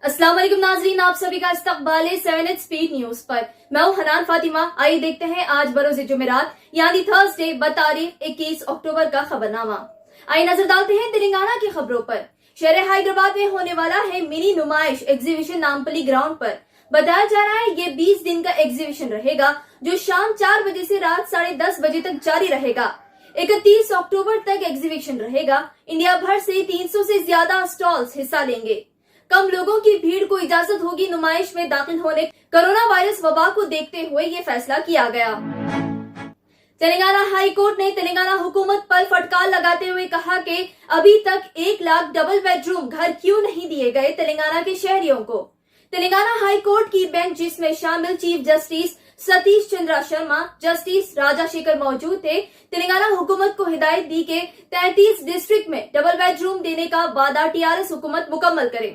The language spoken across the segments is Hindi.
अस्सलाम वालेकुम नाजरीन, आप सभी का इस्तकबाल है 7 स्पीड न्यूज पर। मैं हूं हनान फातिमा। आइए देखते हैं आज बरोज़ जुमेरात यानी थर्सडे बतारीख 21 अक्टूबर का खबरनामा। आइए नजर डालते हैं तेलंगाना की खबरों पर। शहर हैदराबाद में होने वाला है मिनी नुमाइश एग्जीबिशन नामपल्ली ग्राउंड पर। बताया जा रहा है ये 20 दिन का एग्जीबिशन रहेगा जो शाम 4 बजे से रात 10:30 बजे तक जारी रहेगा। 31 अक्टूबर तक एग्जीबिशन रहेगा। इंडिया भर से 300 से ज्यादा स्टॉल्स हिस्सा लेंगे। कम लोगों की भीड़ को इजाजत होगी नुमाइश में दाखिल होने। कोरोना वायरस वबा को देखते हुए ये फैसला किया गया। तेलंगाना हाई कोर्ट ने तेलंगाना हुकूमत पर फटकार लगाते हुए कहा कि अभी तक 1 लाख डबल बेडरूम घर क्यों नहीं दिए गए तेलंगाना के शहरियों को। तेलंगाना हाई कोर्ट की बेंच जिसमें शामिल chief justice Satish Chandra Sharma, justice Rajasekhar मौजूद थे, तेलंगाना हुकूमत को हिदायत दी कि 33 डिस्ट्रिक्ट में डबल बेडरूम देने का वादा टीआरएस हुकूमत मुकम्मल करे।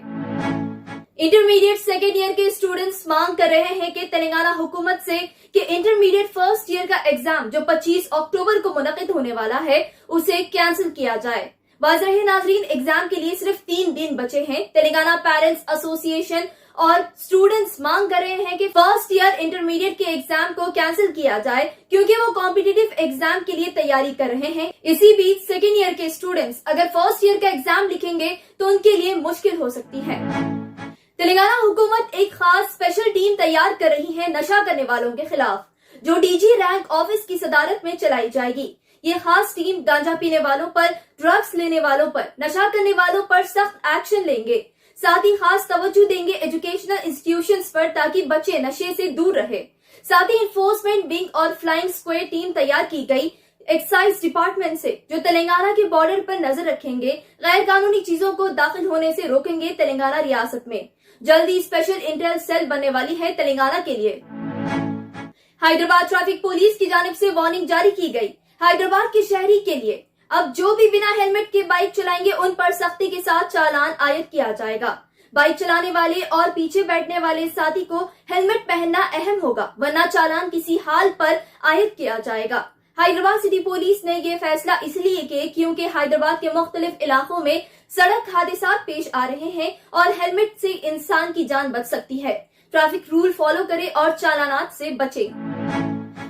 इंटरमीडिएट सेकेंड ईयर के स्टूडेंट्स मांग कर रहे हैं कि तेलंगाना हुकूमत से कि इंटरमीडिएट फर्स्ट ईयर का एग्जाम जो 25 अक्टूबर को मुनक़िद होने वाला है उसे कैंसिल किया जाए। वाज़ेह है नाजरीन, एग्जाम के लिए सिर्फ 3 दिन बचे हैं। तेलंगाना पेरेंट्स एसोसिएशन और स्टूडेंट्स मांग कर रहे हैं कि फर्स्ट ईयर इंटरमीडिएट के एग्जाम को कैंसिल किया जाए क्योंकि वो कॉम्पिटिटिव एग्जाम के लिए तैयारी कर रहे हैं। इसी बीच सेकेंड ईयर के स्टूडेंट्स अगर फर्स्ट ईयर का एग्जाम लिखेंगे तो उनके लिए मुश्किल हो सकती है। तेलंगाना हुकूमत एक खास स्पेशल टीम तैयार कर रही है नशा करने वालों के खिलाफ, जो डीजी रैंक ऑफिस की सदारत में चलाई जाएगी। ये खास टीम गांजा पीने वालों पर, ड्रग्स लेने वालों पर, नशा करने वालों पर सख्त एक्शन लेंगे। साथ ही खास तवज्जो देंगे एजुकेशनल इंस्टीट्यूशंस पर ताकि बच्चे नशे से दूर रहे। साथ ही इन्फोर्समेंट विंग और फ्लाइंग स्क्वाड टीम तैयार की गई एक्साइज डिपार्टमेंट से जो तेलंगाना के बॉर्डर पर नजर रखेंगे, गैर कानूनी चीजों को दाखिल होने से रोकेंगे तेलंगाना रियासत में। जल्दी स्पेशल इंटेल सेल बनने वाली है तेलंगाना के लिए। हैदराबाद ट्रैफिक पुलिस की जानिब से वार्निंग जारी की गई। हैदराबाद के शहरी के लिए अब जो भी बिना हेलमेट के बाइक चलाएंगे उन पर सख्ती के साथ चालान आयद किया जाएगा। बाइक चलाने वाले और पीछे बैठने वाले साथी को हेलमेट पहनना अहम होगा, वरना चालान किसी हाल पर आयद किया जाएगा। हैदराबाद सिटी पुलिस ने ये फैसला इसलिए किया क्योंकि हैदराबाद के मुख्तलिफ इलाकों में सड़क हादसा पेश आ रहे हैं और हेलमेट से इंसान की जान बच सकती है। ट्रैफिक रूल फॉलो करें और चालानात से बचें।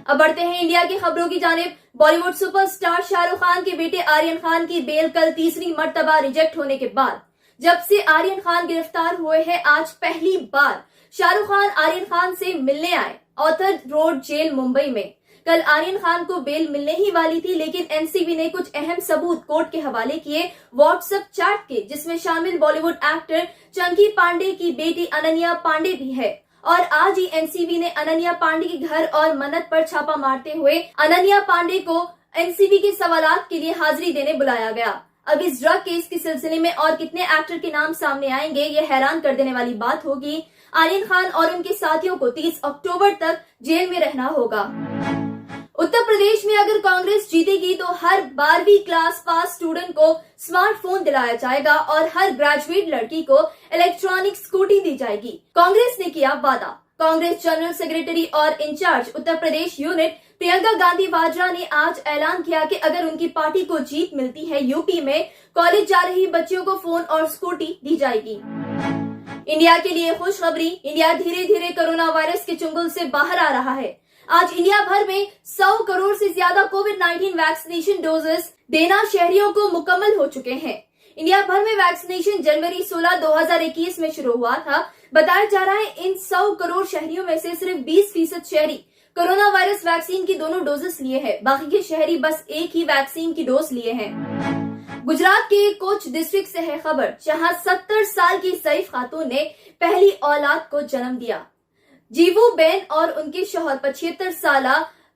अब बढ़ते हैं इंडिया की खबरों की जानिब। बॉलीवुड सुपरस्टार शाहरुख खान के बेटे आर्यन खान की बेल कल तीसरी मर्तबा रिजेक्ट होने के बाद जब से आर्यन खान गिरफ्तार हुए हैं, आज पहली बार शाहरुख खान आर्यन खान से मिलने आए ऑर्थर रोड जेल मुंबई में। कल आर्यन खान को बेल मिलने ही वाली थी, लेकिन एनसीबी ने कुछ अहम सबूत कोर्ट के हवाले किए व्हाट्सएप चैट के, जिसमें शामिल बॉलीवुड एक्टर चंकी पांडे की बेटी अनन्या पांडे भी है। और आज ही एनसीबी ने अनन्या पांडे के घर और मन्नत पर छापा मारते हुए अनन्या पांडे को एनसीबी के सवालात के लिए हाजिरी देने बुलाया गया। अब इस ड्रग केस के सिलसिले में और कितने एक्टर के नाम सामने आएंगे, ये हैरान कर देने वाली बात होगी। आर्यन खान और उनके साथियों को 30 अक्टूबर तक जेल में रहना होगा। उत्तर प्रदेश में अगर कांग्रेस जीतेगी तो हर 12वीं क्लास पास स्टूडेंट को स्मार्टफोन दिलाया जाएगा और हर ग्रेजुएट लड़की को इलेक्ट्रॉनिक स्कूटी दी जाएगी। कांग्रेस ने किया वादा। कांग्रेस जनरल सेक्रेटरी और इंचार्ज उत्तर प्रदेश यूनिट प्रियंका गांधी वाड्रा ने आज ऐलान किया कि अगर उनकी पार्टी को जीत मिलती है, यूपी में कॉलेज जा रही बच्चियों को फोन और स्कूटी दी जाएगी। इंडिया के लिए खुशखबरी, इंडिया धीरे धीरे कोरोना वायरस के चंगुल से बाहर आ रहा है। आज इंडिया भर में 100 करोड़ से ज्यादा कोविड-19 वैक्सीनेशन डोजेस देना शहरियों को मुकम्मल हो चुके हैं। इंडिया भर में वैक्सीनेशन जनवरी 16, 2021 में शुरू हुआ था। बताया जा रहा है इन 100 करोड़ शहरियों में से सिर्फ 20% शहरी कोरोना वायरस वैक्सीन की दोनों डोजेस लिए हैं, बाकी के शहरी बस एक ही वैक्सीन की डोज लिए हैं। गुजरात के कोच डिस्ट्रिक्ट से है खबर, जहां 70 साल की सईफ खातून ने पहली औलाद को जन्म दिया। जीवू बेन और उनके शौहर 75 साला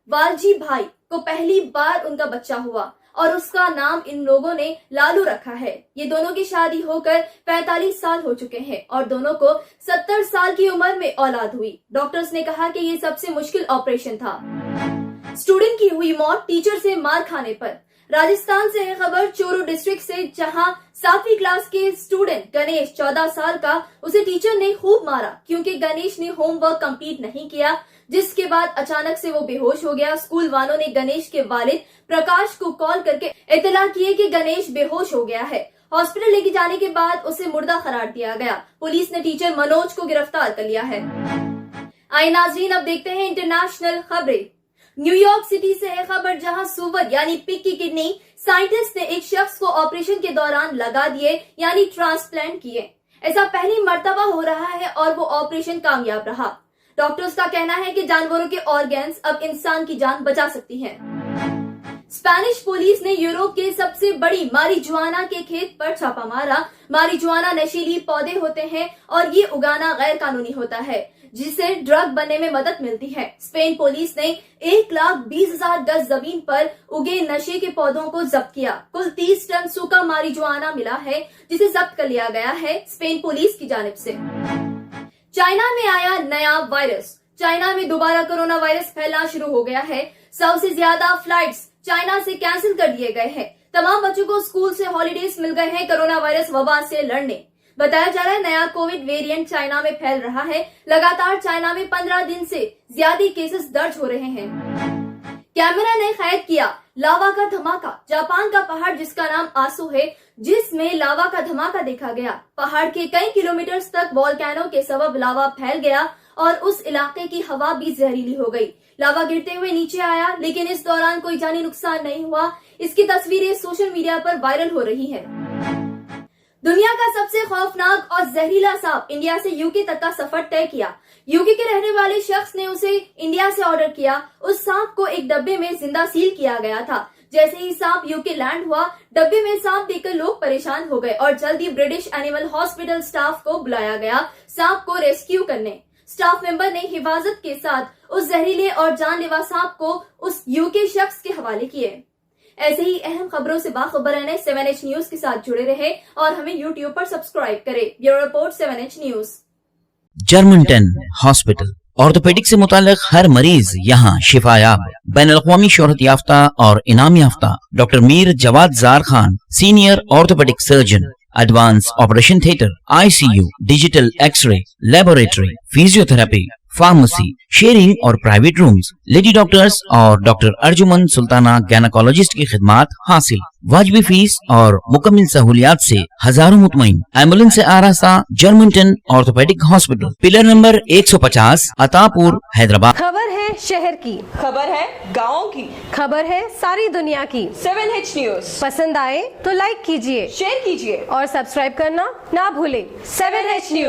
वालजी भाई को पहली बार उनका बच्चा हुआ और उसका नाम इन लोगों ने लालू रखा है। ये दोनों की शादी होकर 45 साल हो चुके हैं और दोनों को 70 साल की उम्र में औलाद हुई। डॉक्टर्स ने कहा कि ये सबसे मुश्किल ऑपरेशन था। स्टूडेंट की हुई मौत टीचर से मार खाने पर। राजस्थान से है खबर, चूरू डिस्ट्रिक्ट से, जहां 7वीं क्लास के स्टूडेंट गणेश 14 साल का, उसे टीचर ने खूब मारा क्योंकि गणेश ने होमवर्क कंप्लीट नहीं किया, जिसके बाद अचानक से वो बेहोश हो गया। स्कूल वालों ने गणेश के वालिद प्रकाश को कॉल करके इत्तला किए कि गणेश बेहोश हो गया है हॉस्पिटल लेके जाने के बाद उसे मुर्दा करार दिया गया। पुलिस ने टीचर मनोज को गिरफ्तार कर लिया है। आइए नाज़रीन, अब देखते हैं इंटरनेशनल खबरें। न्यूयॉर्क सिटी से है खबर, जहां सुअर यानी पिग की किडनी साइंटिस्ट ने एक शख्स को ऑपरेशन के दौरान लगा दिए यानी ट्रांसप्लांट किए। ऐसा पहली मर्तबा हो रहा है और वो ऑपरेशन कामयाब रहा। डॉक्टर्स का कहना है कि जानवरों के ऑर्गन्स अब इंसान की जान बचा सकती हैं। स्पेनिश पुलिस ने यूरोप के सबसे बड़ी मारिजुआना के खेत पर छापा मारा। मारिजुआना नशीली पौधे होते हैं और ये उगाना गैर कानूनी होता है, जिससे ड्रग बनने में मदद मिलती है। स्पेन पुलिस ने 1,20,000 गज जमीन पर उगे नशे के पौधों को जब्त किया। कुल 30 टन सूखा मारिजुआना मिला है, जिसे जब्त कर लिया गया है स्पेन पुलिस की जानिब से। चाइना में आया नया वायरस। चाइना में दोबारा कोरोना वायरस फैलना शुरू हो गया है। 100 से ज्यादा फ्लाइट्स चाइना से कैंसिल कर दिए गए हैं। तमाम बच्चों को स्कूल से हॉलीडेज मिल गए हैं कोरोना वायरस वबा से लड़ने। बताया जा रहा है नया कोविड वेरिएंट चाइना में फैल रहा है। लगातार चाइना में 15 दिन से ज्यादा केसेस दर्ज हो रहे हैं। कैमरा ने कैद किया लावा का धमाका। जापान का पहाड़ जिसका नाम आसू है, जिसमें लावा का धमाका देखा गया। पहाड़ के कई किलोमीटर तक वोल्केनो के सबब लावा फैल गया और उस इलाके की हवा भी जहरीली हो गई। लावा गिरते हुए नीचे आया, लेकिन इस दौरान कोई जानी नुकसान नहीं हुआ। इसकी तस्वीरें सोशल मीडिया पर वायरल हो रही है। दुनिया का सबसे खौफनाक और जहरीला सांप इंडिया से यूके तक का सफर तय किया। यूके के रहने वाले शख्स ने उसे इंडिया से ऑर्डर किया। उस सांप को एक डब्बे में जिंदा सील किया गया था। जैसे ही सांप यूके लैंड हुआ, डब्बे में सांप देखकर लोग परेशान हो गए और जल्दी ब्रिटिश एनिमल हॉस्पिटल स्टाफ को बुलाया गया सांप को रेस्क्यू करने। स्टाफ मेंबर ने हिफाजत के साथ उस जहरीले और जानलेवा सांप को उस यूके शख्स के हवाले किए। ऐसे ही अहम खबरों से बाखबर रहने 7H न्यूज के साथ जुड़े रहे और हमें YouTube पर सब्सक्राइब करें। Bureau report 7H news. Germanton hospital orthopaedic से मुताल्लिक हर मरीज यहाँ शिफायाब। बैनुल-अक़वामी शोहरत याफ्ता और इनाम याफ्ता doctor Mir Jawad Zar Khan, senior orthopaedic surgeon, advance operation theatre, ICU, digital x-ray, laboratory, physiotherapy, pharmacy, sharing और प्राइवेट रूम्स, लेडी डॉक्टर्स और डॉक्टर अर्जुमन सुल्ताना गैनकोलॉजिस्ट की खिदमात हासिल। वाजिबी फीस और मुकम्मल सहूलियात से हजारों मुतमईन। एम्बुलेंस से आरास्ता Germanton orthopaedic hospital, pillar number 150, Attapur, Hyderabad. खबर है शहर की, खबर है गाँव की, खबर है सारी दुनिया की। 7H न्यूज पसंद आए तो लाइक कीजिए, शेयर कीजिए और सब्सक्राइब करना ना भूले। 7H news.